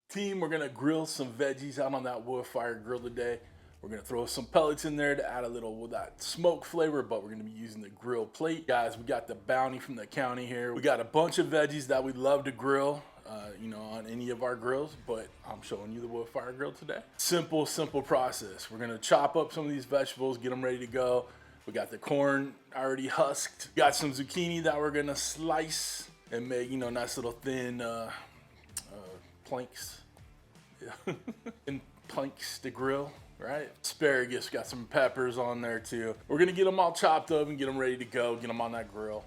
Team, we're gonna grill some veggies out on that Woodfire grill today. We're gonna throw some pellets in there to add a little of that smoke flavor, but we're gonna be using the grill plate. Guys, we got the bounty from the county here. We got a bunch of veggies that we love to grill, on any of our grills, but I'm showing you the Woodfire grill today. Simple process. We're gonna chop up some of these vegetables, get them ready to go. We got the corn already husked. Got some zucchini that we're gonna slice and make, nice little thin planks. Yeah. And planks to grill, right? Asparagus, got some peppers on there too. We're gonna get them all chopped up and get them ready to go, get them on that grill.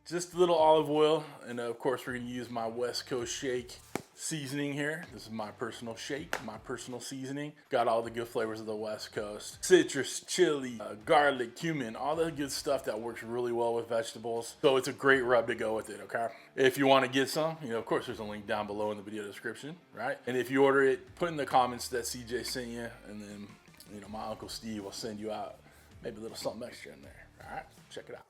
Just a little olive oil, and of course we're gonna use my West Coast shake seasoning here. This is my personal shake, my personal seasoning. Got all the good flavors of the West Coast. Citrus, chili, garlic, cumin, all the good stuff that works really well with vegetables. So it's a great rub to go with it, okay? If you wanna get some, of course there's a link down below in the video description, right? And if you order it, put in the comments that CJ sent you, and then, my Uncle Steve will send you out maybe a little something extra in there, all right? Check it out.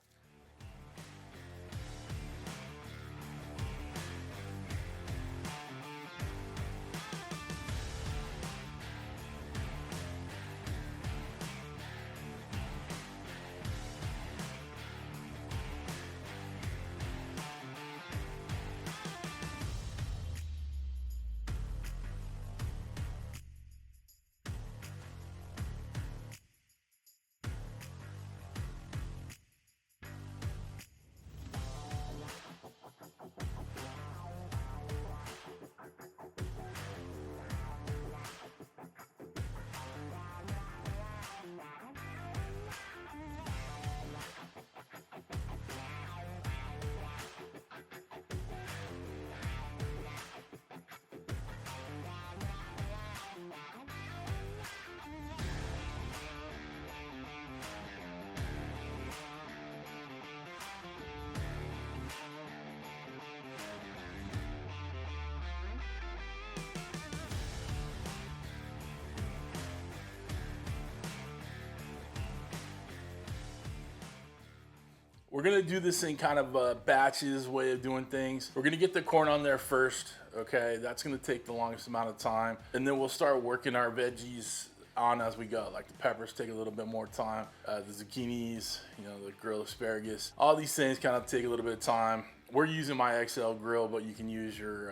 We're gonna do this in kind of a batches way of doing things. We're gonna get the corn on there first, okay? That's gonna take the longest amount of time. And then we'll start working our veggies on as we go. Like the peppers take a little bit more time. The zucchinis, the grilled asparagus. All these things kind of take a little bit of time. We're using my XL grill, but you can use your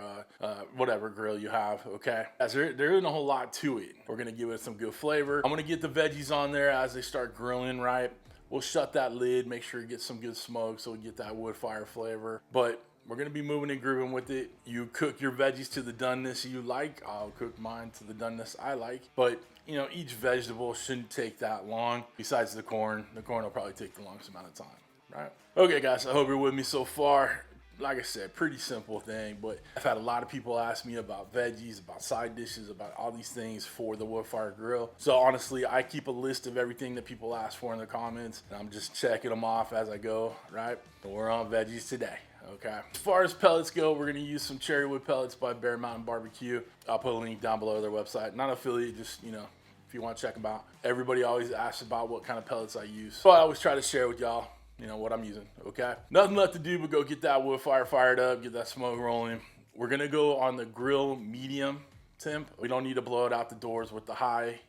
whatever grill you have, okay? As there isn't a whole lot to it. We're gonna give it some good flavor. I'm gonna get the veggies on there as they start grilling, right? We'll shut that lid, make sure it gets some good smoke so we get that wood fire flavor. But we're gonna be moving and grooving with it. You cook your veggies to the doneness you like. I'll cook mine to the doneness I like. But each vegetable shouldn't take that long. Besides the corn will probably take the longest amount of time, right? Okay guys, I hope you're with me so far. Like I said, pretty simple thing, but I've had a lot of people ask me about veggies, about side dishes, about all these things for the Woodfire grill. So honestly, I keep a list of everything that people ask for in the comments, and I'm just checking them off as I go, right? And we're on veggies today, okay? As far as pellets go, we're gonna use some cherry wood pellets by Bear Mountain Barbecue. I'll put a link down below their website. Not affiliate, just, if you wanna check them out. Everybody always asks about what kind of pellets I use. So I always try to share with y'all what I'm using, okay? Nothing left to do but go get that wood fire fired up, get that smoke rolling. We're gonna go on the grill medium temp. We don't need to blow it out the doors with the high,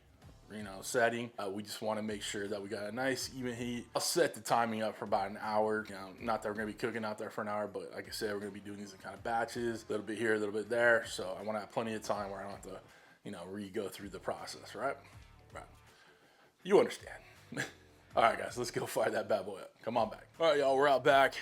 setting. We just wanna make sure that we got a nice even heat. I'll set the timing up for about an hour. Not that we're gonna be cooking out there for an hour, but like I said, we're gonna be doing these in kind of batches, a little bit here, a little bit there. So I wanna have plenty of time where I don't have to, re-go through the process, right? Right. You understand. All right, guys, let's go fire that bad boy up. Come on back. All right, y'all, we're out back.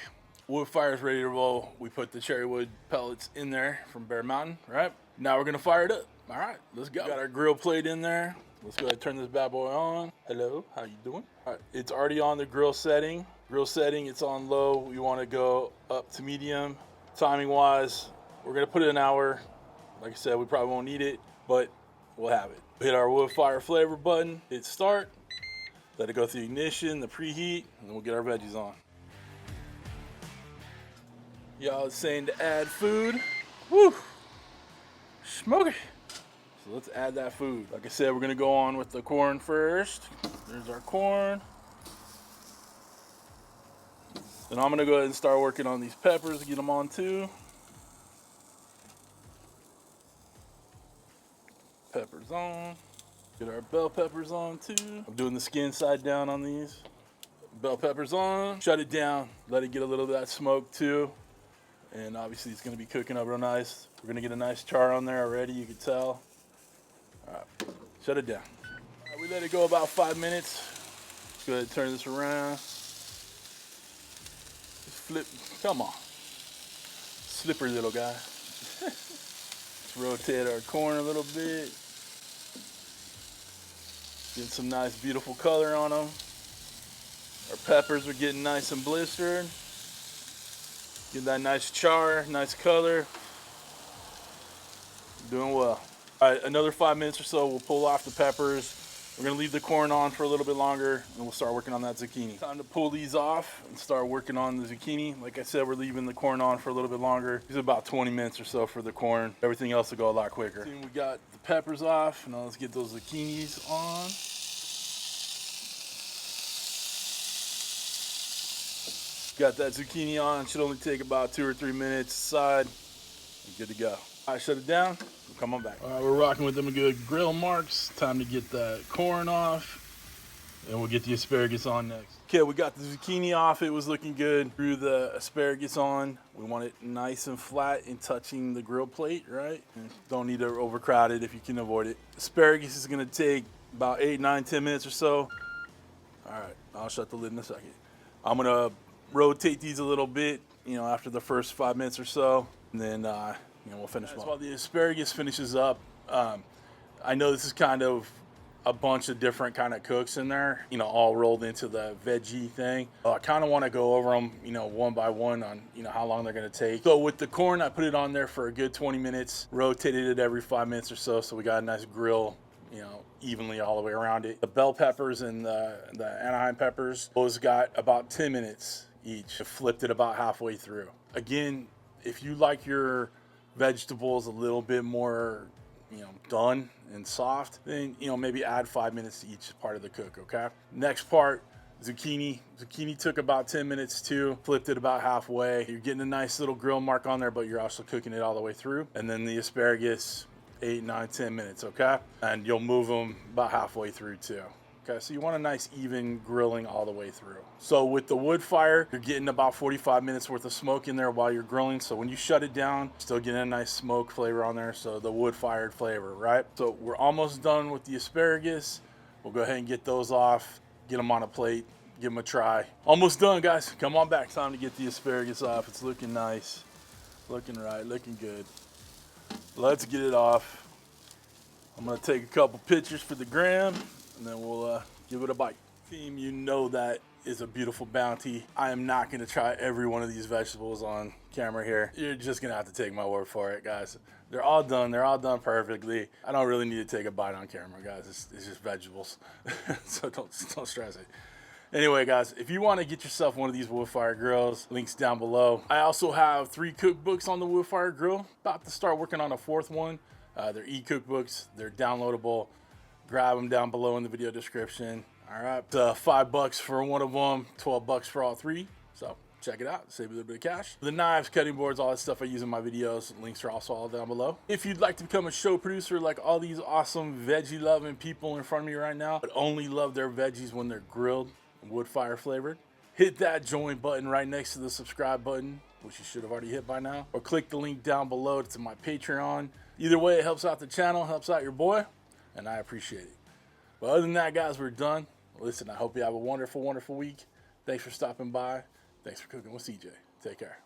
Wood fire's ready to roll. We put the cherry wood pellets in there from Bear Mountain, right? Now we're gonna fire it up. All right, let's go. Got our grill plate in there. Let's go ahead and turn this bad boy on. Hello, how you doing? All right, it's already on the grill setting. Grill setting, it's on low. We want to go up to medium. Timing wise, we're going to put it an hour. Like I said, we probably won't need it, but we'll have it. Hit our wood fire flavor button, hit start, let it go through ignition, the preheat, and then we'll get our veggies on. Y'all saying to add food. Woo! Smoke it. So let's add that food. Like I said, we're gonna go on with the corn first. There's our corn. Then I'm gonna go ahead and start working on these peppers, get them on too. Peppers on. Get our bell peppers on too. I'm doing the skin side down on these. Bell peppers on. Shut it down. Let it get a little of that smoke too. And obviously it's gonna be cooking up real nice. We're gonna get a nice char on there already, you can tell. All right, shut it down. All right, we let it go about 5 minutes. Let's go ahead and turn this around. Just flip, come on. Slippery little guy. Let's rotate our corn a little bit. Getting some nice, beautiful color on them. Our peppers are getting nice and blistered. Get that nice char, nice color. Doing well. All right, another 5 minutes or so, we'll pull off the peppers. We're gonna leave the corn on for a little bit longer, and we'll start working on that zucchini. Time to pull these off and start working on the zucchini. Like I said, we're leaving the corn on for a little bit longer. It's about 20 minutes or so for the corn. Everything else will go a lot quicker. We got the peppers off. Now let's get those zucchinis on. Got that zucchini on. Should only take about 2 or 3 minutes aside. Good to go. All right, shut it down. Come on back. All right, we're rocking with them a good grill marks. Time to get that corn off, and we'll get the asparagus on next. Okay, we got the zucchini off. It was looking good. Threw the asparagus on. We want it nice and flat and touching the grill plate, right? And don't need to overcrowd it if you can avoid it. Asparagus is gonna take about 8, 9, 10 minutes or so. All right, I'll shut the lid in a second. I'm gonna rotate these a little bit, you know, after the first 5 minutes or so, and then you know, we'll finish them off. While the asparagus finishes up, I know this is kind of a bunch of different kind of cooks in there, you know, all rolled into the veggie thing. I kind of want to go over them, you know, one by one on, you know, how long they're going to take. So with the corn, I put it on there for a good 20 minutes, rotated it every 5 minutes or so, so we got a nice grill, you know, evenly all the way around it. The bell peppers and the Anaheim peppers, those got about 10 minutes each. I flipped it about halfway through. Again, if you like your vegetables a little bit more, you know, done and soft, then, you know, maybe add 5 minutes to each part of the cook, okay? Next part, zucchini. Zucchini took about 10 minutes too. Flipped it about halfway. You're getting a nice little grill mark on there, but you're also cooking it all the way through. And then the asparagus, 8, 9, 10 minutes, okay? And you'll move them about halfway through too. Okay, so you want a nice even grilling all the way through. So with the wood fire, you're getting about 45 minutes worth of smoke in there while you're grilling. So when you shut it down, still getting a nice smoke flavor on there. So the wood fired flavor, right? So we're almost done with the asparagus. We'll go ahead and get those off, get them on a plate, give them a try. Almost done, guys. Come on back. Time to get the asparagus off. It's looking nice, looking right, looking good. Let's get it off. I'm gonna take a couple pictures for the gram, and then we'll give it a bite. Team, you know that is a beautiful bounty. I am not gonna try every one of these vegetables on camera here. You're just gonna have to take my word for it, guys. They're all done perfectly. I don't really need to take a bite on camera, guys. It's just vegetables. So don't stress it. Anyway, guys, if you want to get yourself one of these Woodfire grills, links down below. I also have 3 cookbooks on the Woodfire grill. About to start working on a 4th one. They're e-cookbooks. They're downloadable. Grab them down below in the video description. All right, $5 for one of them, $12 for all 3. So check it out, save a little bit of cash. The knives, cutting boards, all that stuff I use in my videos, links are also all down below. If you'd like to become a show producer like all these awesome veggie loving people in front of me right now, but only love their veggies when they're grilled and wood fire flavored, hit that join button right next to the subscribe button, which you should have already hit by now, or click the link down below to my Patreon. Either way, it helps out the channel, helps out your boy, and I appreciate it. But other than that, guys, we're done. Listen, I hope you have a wonderful, wonderful week. Thanks for stopping by. Thanks for cooking with CJ. Take care.